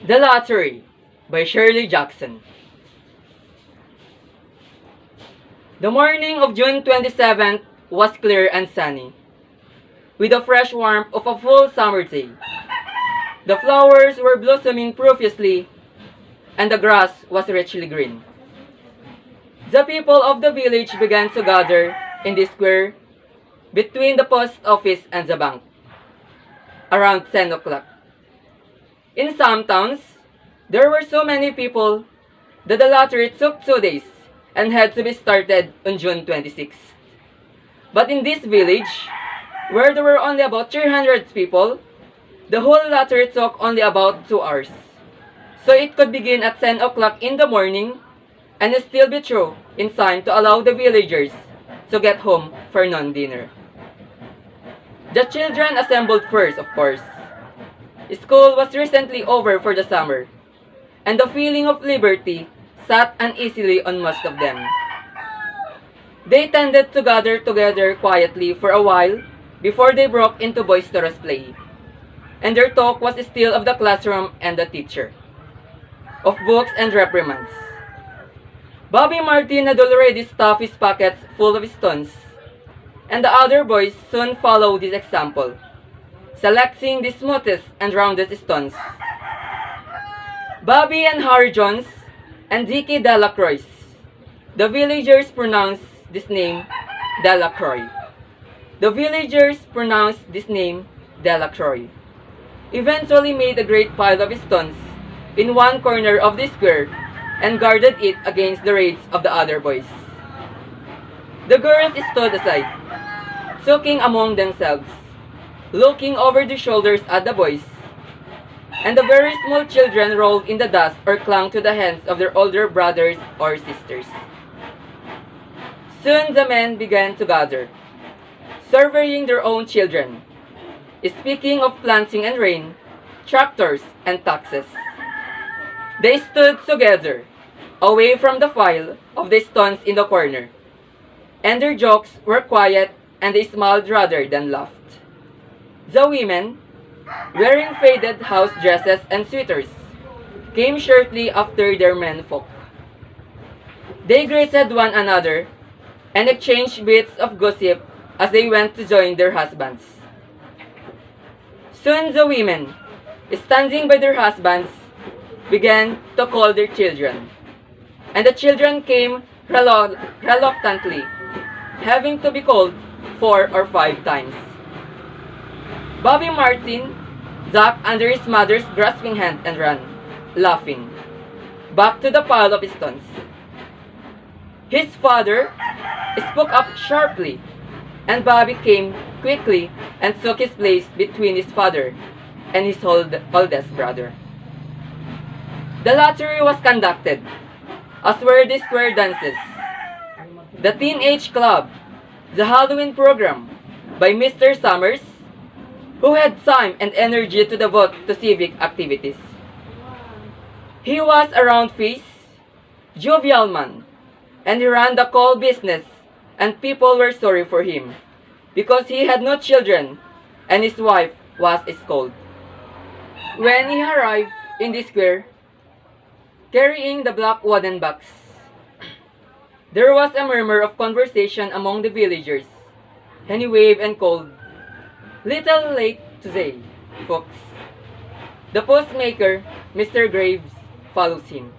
The Lottery by Shirley Jackson. The morning of June 27th was clear and sunny, with the fresh warmth of a full summer day. The flowers were blossoming profusely, and the grass was richly green. The people of the village began to gather in the square between the post office and the bank, around 10 o'clock. In some towns, there were so many people that the lottery took 2 days and had to be started on June 26th. But in this village, where there were only about 300 people, the whole lottery took only about 2 hours. So it could begin at 10 o'clock in the morning and still be through in time to allow the villagers to get home for non-dinner. The children assembled first, of course. School was recently over for the summer, and the feeling of liberty sat uneasily on most of them. They tended to gather together quietly for a while before they broke into boisterous play, and their talk was still of the classroom and the teacher, of books and reprimands. Bobby Martin had already stuffed his pockets full of stones, and the other boys soon followed his example, selecting the smoothest and roundest stones. Bobby and Harry Jones and Dickie Delacroix. The villagers pronounced this name Delacroix. The villagers pronounced this name Delacroix. Eventually made a great pile of stones in one corner of the square and guarded it against the raids of the other boys. The girls stood aside, talking among themselves, looking over their shoulders at the boys, and the very small children rolled in the dust or clung to the hands of their older brothers or sisters. Soon the men began to gather, surveying their own children, speaking of planting and rain, tractors and taxes. They stood together, away from the pile of the stones in the corner, and their jokes were quiet and they smiled rather than laughed. The women, wearing faded house dresses and sweaters, came shortly after their menfolk. They greeted one another and exchanged bits of gossip as they went to join their husbands. Soon the women, standing by their husbands, began to call their children, and the children came reluctantly, having to be called 4 or 5 times. Bobby Martin ducked under his mother's grasping hand and ran, laughing, back to the pile of stones. His father spoke up sharply, and Bobby came quickly and took his place between his father and his oldest brother. The lottery was conducted, as were the square dances, the teenage club, the Halloween program by Mr. Summers, who had time and energy to devote to civic activities. He was a round-faced, jovial man, and he ran the coal business, and people were sorry for him, because he had no children, and his wife was scolded. When he arrived in the square, carrying the black wooden box, there was a murmur of conversation among the villagers, and he waved and called, "Little late today, folks." The postmaker, Mr. Graves, follows him,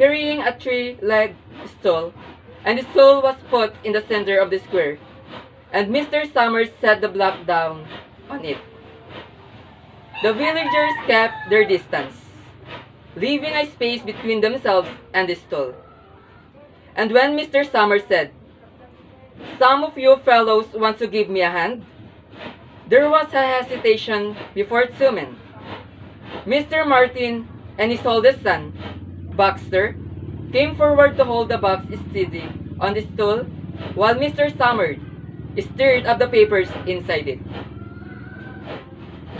carrying a 3-legged stool, and the stool was put in the center of the square, and Mr. Summers set the block down on it. The villagers kept their distance, leaving a space between themselves and the stool. And when Mr. Summers said, "Some of you fellows want to give me a hand?" there was a hesitation before 2 men. Mr. Martin and his oldest son, Baxter, came forward to hold the box steady on the stool while Mr. Summers stirred up the papers inside it.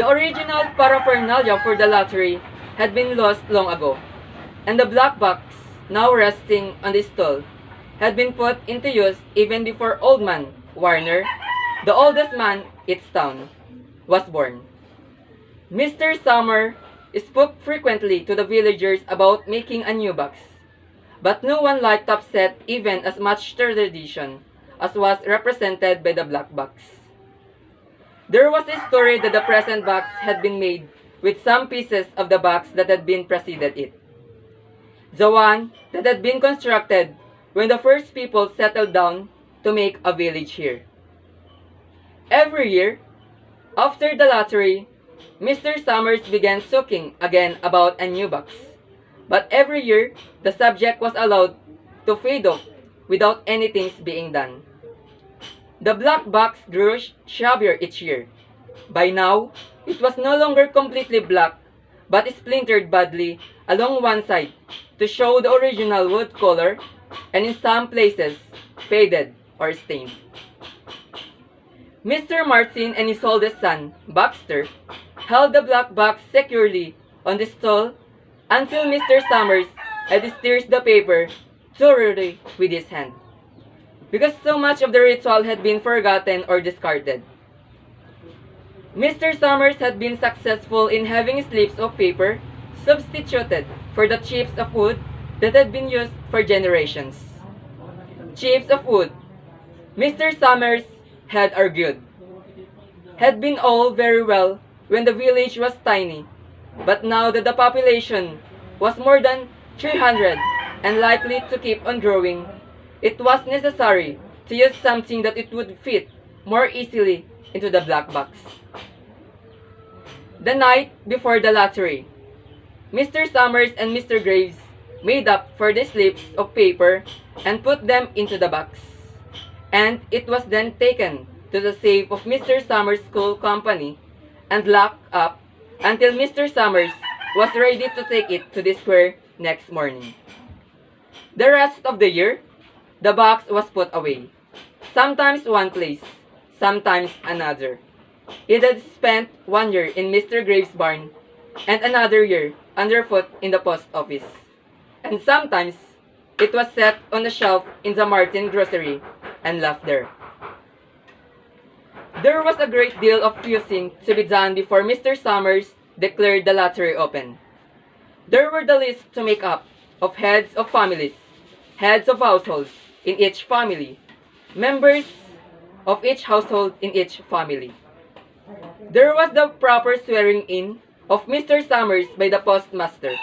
The original paraphernalia for the lottery had been lost long ago, and the black box, now resting on the stool, had been put into use even before Old Man Warner, the oldest man in town, was born. Mr. Summer spoke frequently to the villagers about making a new box, but no one liked to upset even as much tradition as was represented by the black box. There was a story that the present box had been made with some pieces of the box that had been preceded it. The one that had been constructed when the first people settled down to make a village here. Every year, after the lottery, Mr. Summers began talking again about a new box. But every year, the subject was allowed to fade off without anything being done. The black box grew shabbier each year. By now, it was no longer completely black, but splintered badly along one side to show the original wood color, and in some places, faded or stained. Mr. Martin and his oldest son, Baxter, held the black box securely on the stall until Mr. Summers had stirred the paper thoroughly with his hand, because so much of the ritual had been forgotten or discarded. Mr. Summers had been successful in having slips of paper substituted for the chips of wood that had been used for generations. Chips of wood, Mr. Summers had argued, had been all very well when the village was tiny, but now that the population was more than 300 and likely to keep on growing, it was necessary to use something that it would fit more easily into the black box. The night before the lottery, Mr. Summers and Mr. Graves made up for the slips of paper and put them into the box, and it was then taken to the safe of Mr. Summers' coal company and locked up until Mr. Summers was ready to take it to the square next morning. The rest of the year, the box was put away, sometimes one place, sometimes another. It had spent 1 year in Mr. Graves' barn and another year underfoot in the post office. And sometimes it was set on a shelf in the Martin grocery and left there. There was a great deal of fusing to be done before Mr. Summers declared the lottery open. There were the lists to make up of heads of families, heads of households in each family, members of each household in each family. There was the proper swearing in of Mr. Summers by the postmaster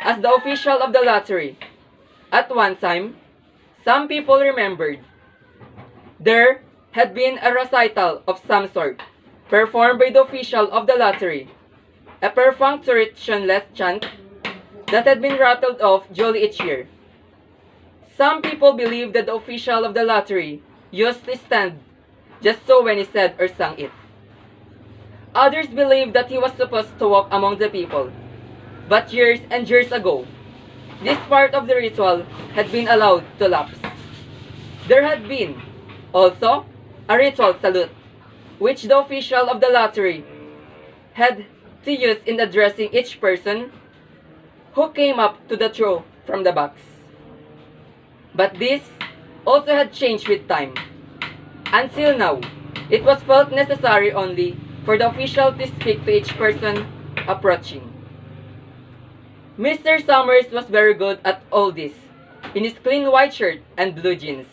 as the official of the lottery. At one time, some people remembered, there had been a recital of some sort, performed by the official of the lottery, a perfunctory-less chant that had been rattled off duly each year. Some people believed that the official of the lottery used to stand just so when he said or sang it. Others believed that he was supposed to walk among the people. But years and years ago, this part of the ritual had been allowed to lapse. There had been, also, a ritual salute, which the official of the lottery had to use in addressing each person who came up to the draw from the box. But this also had changed with time. Until now, it was felt necessary only for the official to speak to each person approaching. Mr. Summers was very good at all this, in his clean white shirt and blue jeans,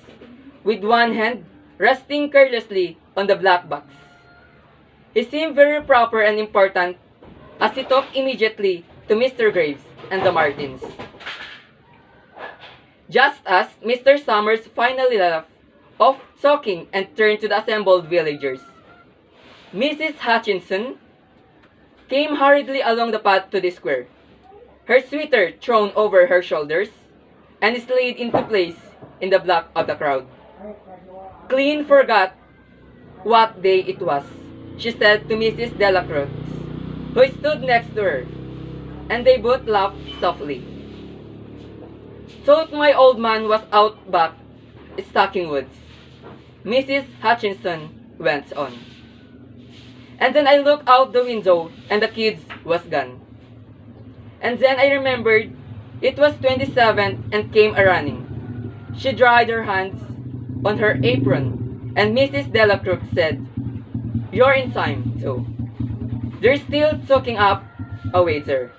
with one hand resting carelessly on the black box. He seemed very proper and important as he talked immediately to Mr. Graves and the Martins. Just as Mr. Summers finally left off talking and turned to the assembled villagers, Mrs. Hutchinson came hurriedly along the path to the square, her sweater thrown over her shoulders, and slid into place in the back of the crowd. Clean forgot what day it was, she said to Mrs. Delacroix, who stood next to her, and they both laughed softly. Thought my old man was out back stocking woods, Mrs. Hutchinson went on. And then I looked out the window and the kids was gone. And then I remembered it was 27th and came a-running. She dried her hands on her apron and Mrs. Delacroix said, "You're in time, too. They're still talking up a wager.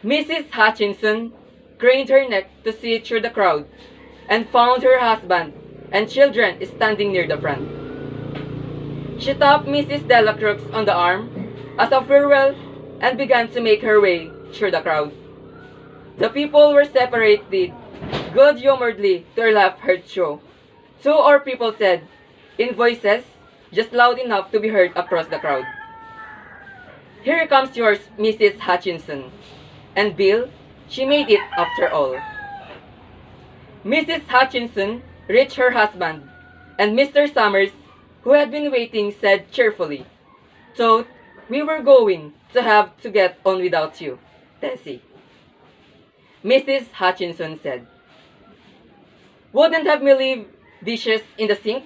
Mrs. Hutchinson craned her neck to see through the crowd and found her husband and children standing near the front. She tapped Mrs. Delacrux on the arm as a farewell and began to make her way through the crowd. The people were separated good-humoredly to laugh her through. Two or people said, in voices just loud enough to be heard across the crowd, "Here comes yours, Mrs. Hutchinson." And Bill, she made it after all. Mrs. Hutchinson reached her husband, and Mr. Summers, who had been waiting, said cheerfully, "Thought we were going to have to get on without you, Tessie." Mrs. Hutchinson said, "Wouldn't have me leave dishes in the sink?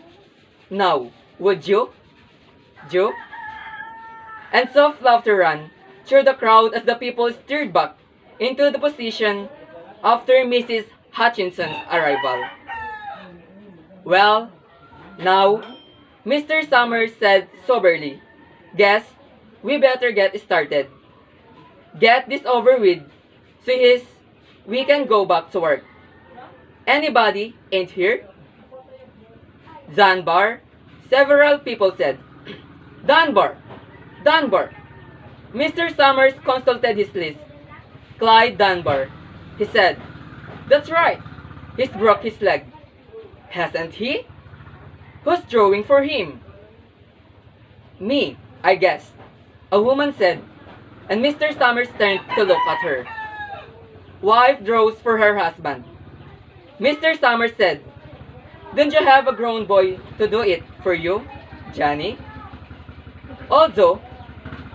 Now, would you, Joe?" And soft laughter ran through the crowd as the people stirred back into the position after Mrs. Hutchinson's arrival. "Well, now," Mr. Summers said soberly, "guess we better get started. Get this over with so we can go back to work. Anybody ain't here?" "Dunbar," several people said. "Dunbar! Dunbar!" Mr. Summers consulted his list. "Clyde Dunbar," he said. "That's right. He's broke his leg. Hasn't he? Who's drawing for him?" "Me, I guess," a woman said, and Mr. Summers turned to look at her. "Wife draws for her husband." Mr. Summers said, "Don't you have a grown boy to do it for you, Johnny?" Although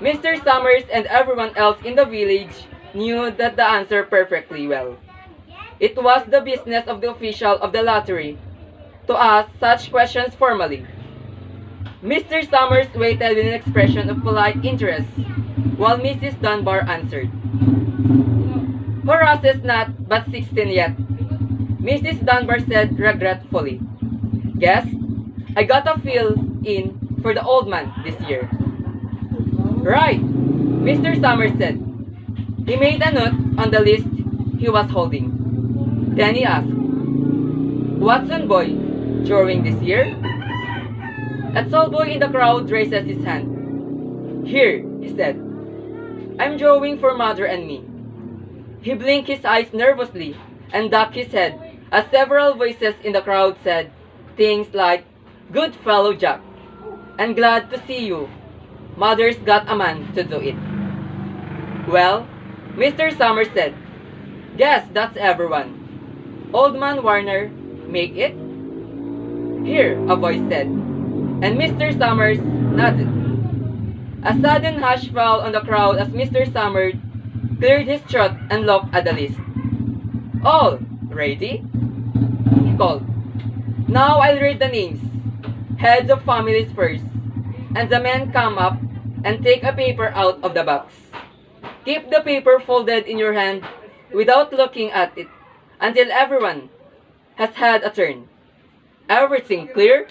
Mr. Summers and everyone else in the village knew that the answer perfectly well. It was the business of the official of the lottery to ask such questions formally. Mr. Summers waited with an expression of polite interest while Mrs. Dunbar answered. "Horace is not but 16 yet," Mrs. Dunbar said regretfully. "Guess I got a fill-in for the old man this year." "Right," Mr. Summers said. He made a note on the list he was holding. Then he asked, "Watson boy, drawing this year?" A tall boy in the crowd raises his hand. "Here," he said. "I'm drawing for Mother and me." He blinked his eyes nervously and ducked his head as several voices in the crowd said things like, "Good fellow, Jack," and "Glad to see you. Mother's got a man to do it." "Well," Mr. Summers said, "guess that's everyone. Old man Warner, make it?" "Here," a voice said, and Mr. Summers nodded. A sudden hush fell on the crowd as Mr. Summers cleared his throat and looked at the list. "All ready?" he called. "Now I'll read the names. Heads of families first, and the men come up and take a paper out of the box. Keep the paper folded in your hand without looking at it until everyone has had a turn. Everything clear?"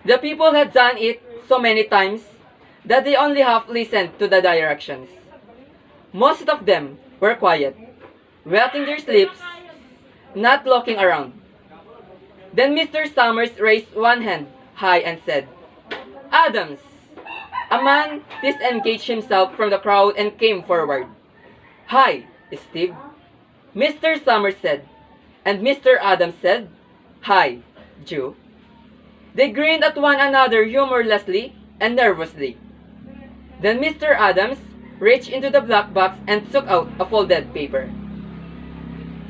The people had done it so many times that they only half listened to the directions. Most of them were quiet, wetting their lips, not looking around. Then Mr. Summers raised one hand high and said, "Adams!" A man disengaged himself from the crowd and came forward. "Hi, Steve," Mr. Summers said, and Mr. Adams said, "Hi, Joe." They grinned at one another humorlessly and nervously. Then Mr. Adams reached into the black box and took out a folded paper.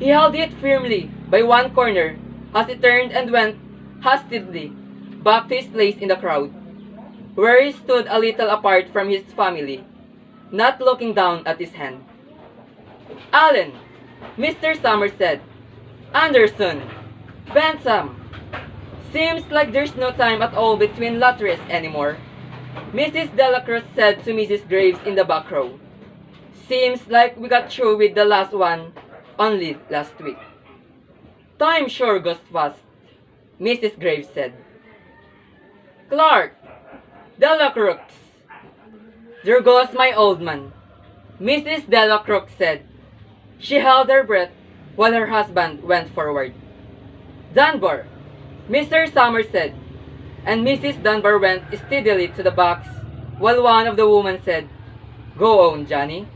He held it firmly by one corner as he turned and went hastily back to his place in the crowd, where he stood a little apart from his family, not looking down at his hand. "Allen," Mr. Summers said. "Anderson. Bentham. Seems like there's no time at all between lotteries anymore," Mrs. Delacruz said to Mrs. Graves in the back row. "Seems like we got through with the last one only last week." "Time sure goes fast," Mrs. Graves said. "Clark, Delacruz, There goes my old man, Mrs. Delacroix said. She held her breath while her husband went forward. Dunbar, Mr. Summers said, and Mrs. Dunbar went steadily to the box, while one of the women said, "Go on, Johnny,"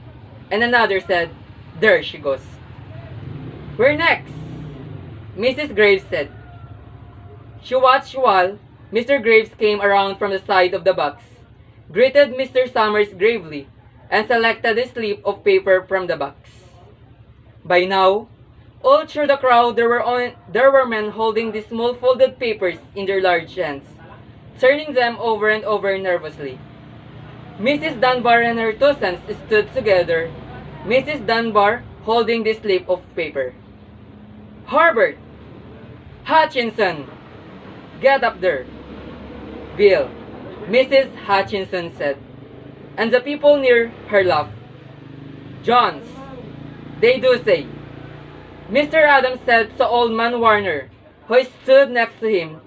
and another said, "There she goes." "We're next," Mrs. Graves said. She watched while Mr. Graves came around from the side of the box, greeted Mr. Summers gravely, and selected a slip of paper from the box. By now, all through the crowd there were men holding these small folded papers in their large hands, turning them over and over nervously. Mrs. Dunbar and her two sons stood together, Mrs. Dunbar holding the slip of paper. "Herbert! Hutchinson! Get up there!" "Bill," Mrs. Hutchinson said, and the people near her laughed. "Johns, they do say," Mr. Adams said to Old Man Warner, who stood next to him,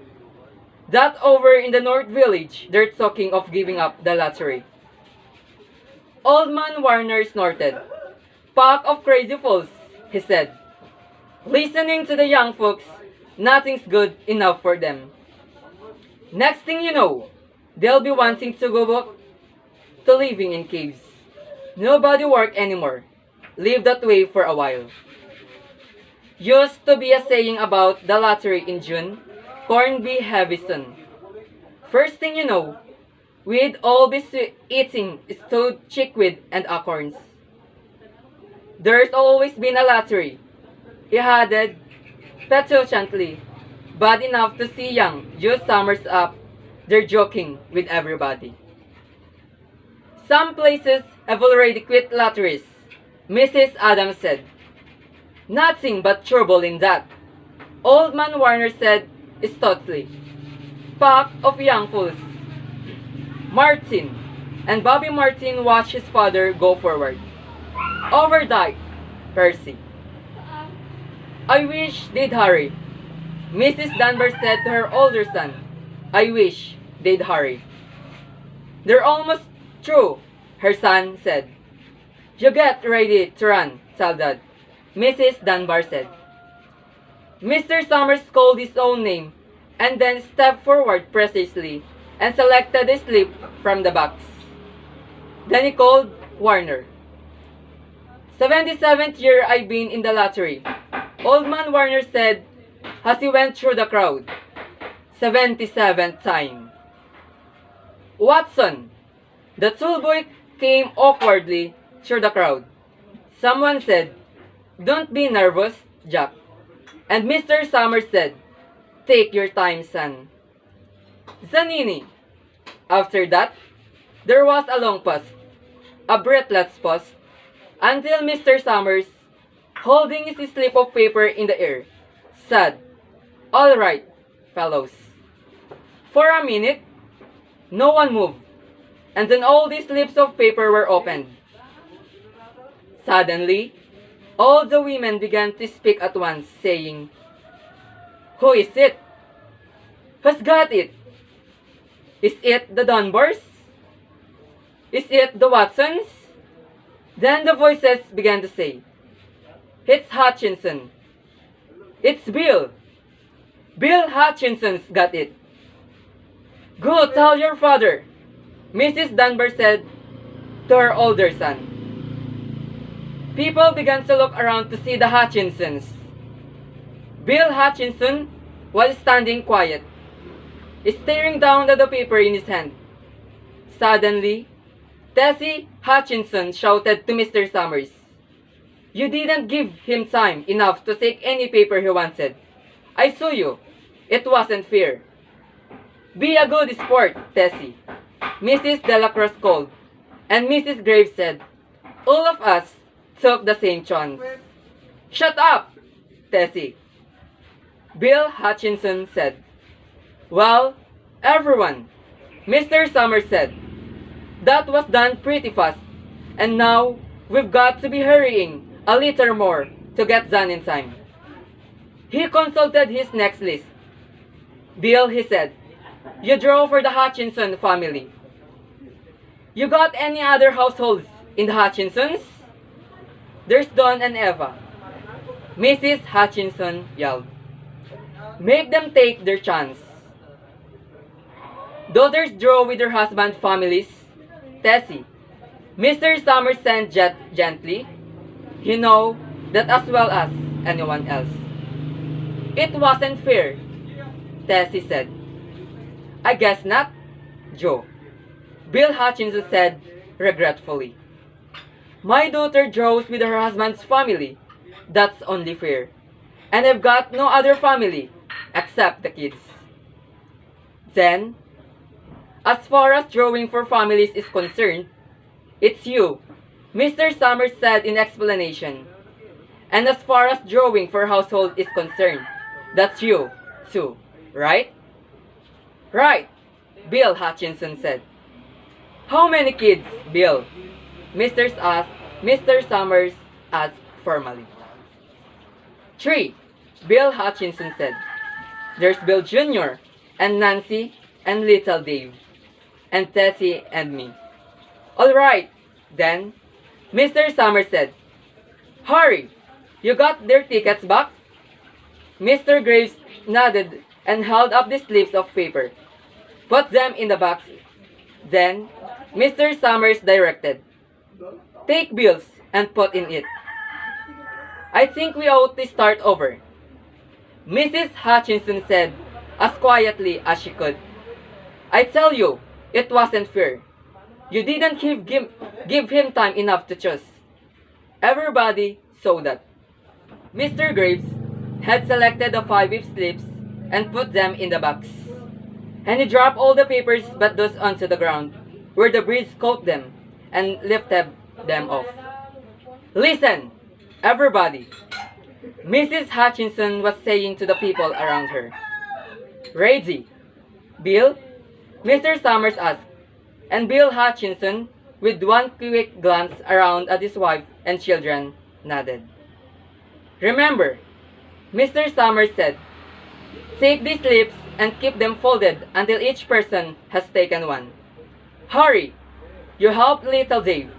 "that over in the North Village they're talking of giving up the lottery." Old Man Warner snorted. "Pack of crazy fools," he said. "Listening to the young folks, nothing's good enough for them. Next thing you know, they'll be wanting to go back to living in caves. Nobody work anymore. Live that way for a while." Used to be a saying about the lottery in June, corned beef Heavison. First thing you know, we'd all be eating stewed chickweed and acorns. "There's always been a lottery," he added petulantly, bad enough to see young Joe Summers up there joking with everybody. "Some places have already quit lotteries," Mrs. Adams said. "Nothing but trouble in that," Old Man Warner said stoutly. "Pack of young fools." Martin and Bobby Martin watched his father go forward. "Over Dyke, Percy." "I wish they'd hurry," Mrs. Dunbar said to her older son. "I wish they'd hurry." "They're almost through," her son said. "You get ready to run, Saldad," Mrs. Dunbar said. Mr. Summers called his own name and then stepped forward precisely and selected a slip from the box. Then he called Warner. "77th year I've been in the lottery," Old Man Warner said as he went through the crowd. "77th time." "Watson!" The tool boy came awkwardly through the crowd. Someone said, "Don't be nervous, Jack." And Mr. Summers said, "Take your time, son." "Zanini." After that, there was a long pause, a breathless pause, until Mr. Summers, holding his slip of paper in the air, said, "All right, fellows." For a minute, no one moved, and then all these slips of paper were opened. Suddenly, all the women began to speak at once, saying, "Who is it? Who's got it? Is it the Dunbars? Is it the Watsons?" Then the voices began to say, "It's Hutchinson. It's Bill. Bill Hutchinson's got it." "Go tell your father," Mrs. Dunbar said to her older son. People began to look around to see the Hutchinsons. Bill Hutchinson was standing quiet, staring down at the paper in his hand. Suddenly, Tessie Hutchinson shouted to Mr. Summers, "You didn't give him time enough to take any paper he wanted. I saw you. It wasn't fair." "Be a good sport, Tessie," Mrs. Delacroix called, and Mrs. Graves said, "All of us took the same chance." "Shut up, Tessie," Bill Hutchinson said. "Well, everyone," Mr. Summers said, "that was done pretty fast, and now we've got to be hurrying a little more to get done in time." He consulted his next list. "Bill," he said, "you draw for the Hutchinson family." You got any other households in the Hutchinsons? There's Don and Eva. Mrs. Hutchinson yelled. Make them take their chance. Daughters draw with their husband families. Tessie. Mr. Summers said gently. You know that as well as anyone else. It wasn't fair, Tessie said. I guess not, Joe. Bill Hutchinson said regretfully. My daughter draws with her husband's family. That's only fair. And I've got no other family except the kids. Then, as far as drawing for families is concerned, it's you, Mr. Summers said in explanation. And as far as drawing for household is concerned, that's you, too, right? Right, Bill Hutchinson said. How many kids, Bill? Mr. Summers asked formally. 3, Bill Hutchinson said. There's Bill Jr., and Nancy, and little Dave, and Tessie and me. All right, then, Mr. Summers said. Hurry, you got their tickets back? Mr. Graves nodded and held up the slips of paper. Put them in the box. Then, Mr. Summers directed. Take Bill's and put in it. I think we ought to start over, Mrs. Hutchinson said as quietly as she could. I tell you, it wasn't fair. You didn't give him time enough to choose. Everybody saw that. Mr. Graves had selected the 5 slips and put them in the box. And he dropped all the papers but those onto the ground, where the breeze caught them and lifted them off. Listen, everybody, Mrs. Hutchinson was saying to the people around her. Ready? Bill? Mr. Summers asked, and Bill Hutchinson, with one quick glance around at his wife and children, nodded. Remember, Mr. Summers said, take these slips and keep them folded until each person has taken one. Hurry! You help little Dave.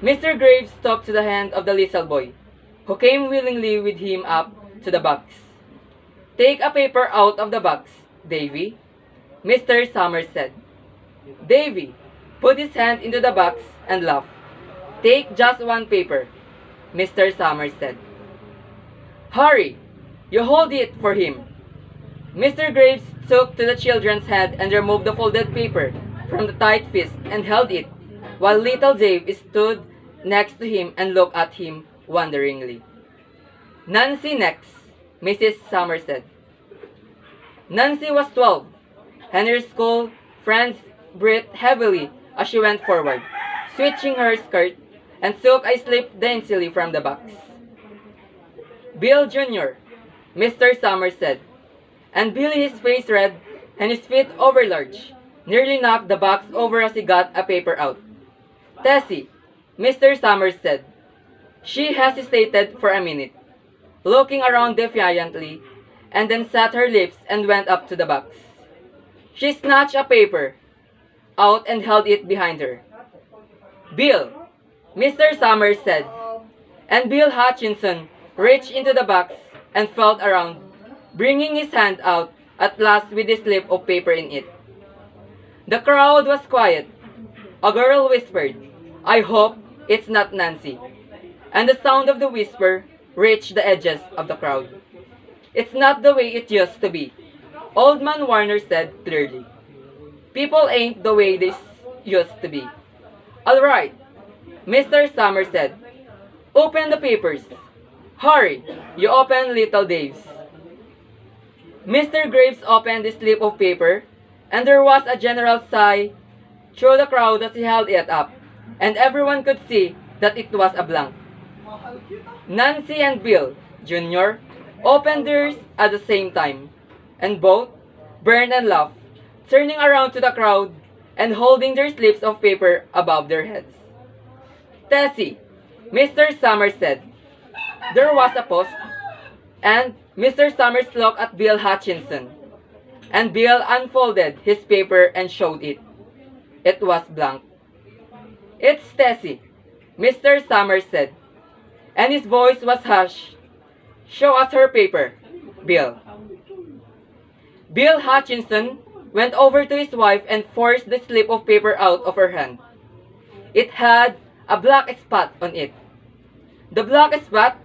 Mr. Graves talked to the hand of the little boy, who came willingly with him up to the box. Take a paper out of the box, Davy, Mr. Summers said. Davy put his hand into the box and laughed. Take just one paper, Mr. Summers said. Hurry! You hold it for him. Mr. Graves took to the children's hand and removed the folded paper from the tight fist and held it, while little Dave stood next to him and looked at him wonderingly. Nancy next, Mrs. Summers said. Nancy was 12, and her school friends breathed heavily as she went forward, switching her skirt, and took a slip daintily from the box. Bill Jr., Mr. Summers said, and Billy, his face red and his feet overlarge, nearly knocked the box over as he got a paper out. Tessie, Mr. Summers said. She hesitated for a minute, looking around defiantly, and then set her lips and went up to the box. She snatched a paper out and held it behind her. Bill, Mr. Summers said, and Bill Hutchinson reached into the box and felt around, bringing his hand out at last with a slip of paper in it. The crowd was quiet. A girl whispered, I hope it's not Nancy. And the sound of the whisper reached the edges of the crowd. It's not the way it used to be, Old Man Warner said clearly. People ain't the way they used to be. All right, Mr. Summers said. Open the papers. Hurry, you open little Dave's. Mr. Graves opened the slip of paper, and there was a general sigh through the crowd as he held it up, and everyone could see that it was a blank. Nancy and Bill, Jr., opened theirs at the same time, and both burned and laughed, turning around to the crowd and holding their slips of paper above their heads. Tessie, Mr. Summers said. There was a pause, and Mr. Summers looked at Bill Hutchinson, and Bill unfolded his paper and showed it. It was blank. "It's Tessie," Mr. Summers said, and his voice was hushed. "Show us her paper, Bill." Bill Hutchinson went over to his wife and forced the slip of paper out of her hand. It had a black spot on it. The black spot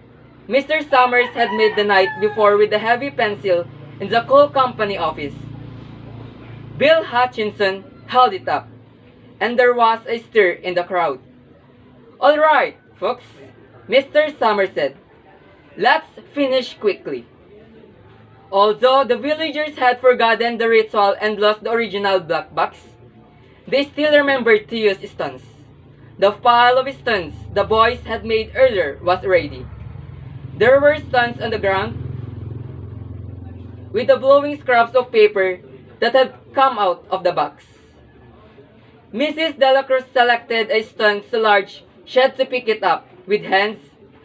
Mr. Summers had made the night before with a heavy pencil in the coal company office. Bill Hutchinson held it up, and there was a stir in the crowd. "All right, folks," Mr. Summers said. "Let's finish quickly." Although the villagers had forgotten the ritual and lost the original black box, they still remembered to use stones. The pile of stones the boys had made earlier was ready. There were stones on the ground with the blowing scraps of paper that had come out of the box. Mrs. Delacruz selected a stone so large she had to pick it up with hands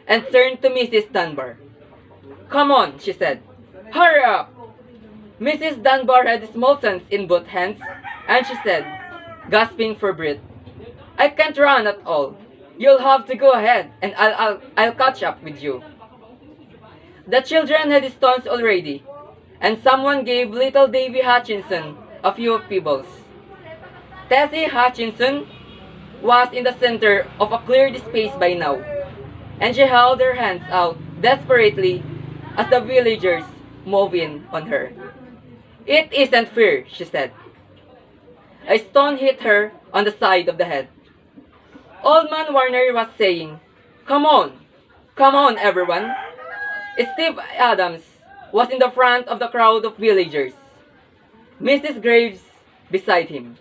and turned to Mrs. Dunbar. "Come on," she said. "Hurry up!" Mrs. Dunbar had small stones in both hands, and she said, gasping for breath, "I can't run at all. You'll have to go ahead, and I'll catch up with you." The children had stones already, and someone gave little Davy Hutchinson a few pebbles. Tessie Hutchinson was in the center of a cleared space by now, and she held her hands out desperately as the villagers moved in on her. "It isn't fair," she said. A stone hit her on the side of the head. Old Man Warner was saying, come on everyone." Steve Adams was in the front of the crowd of villagers. Mrs. Graves beside him.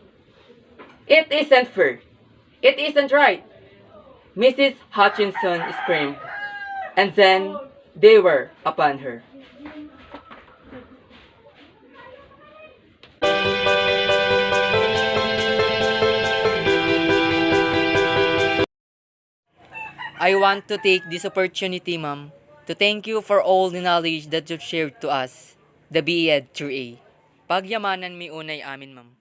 "It isn't fair. It isn't right," Mrs. Hutchinson screamed. And then they were upon her. I want to take this opportunity, Ma'am, to thank you for all the knowledge that you've shared to us, the BEd through A. Pagyamanan mi unay amin, Ma'am.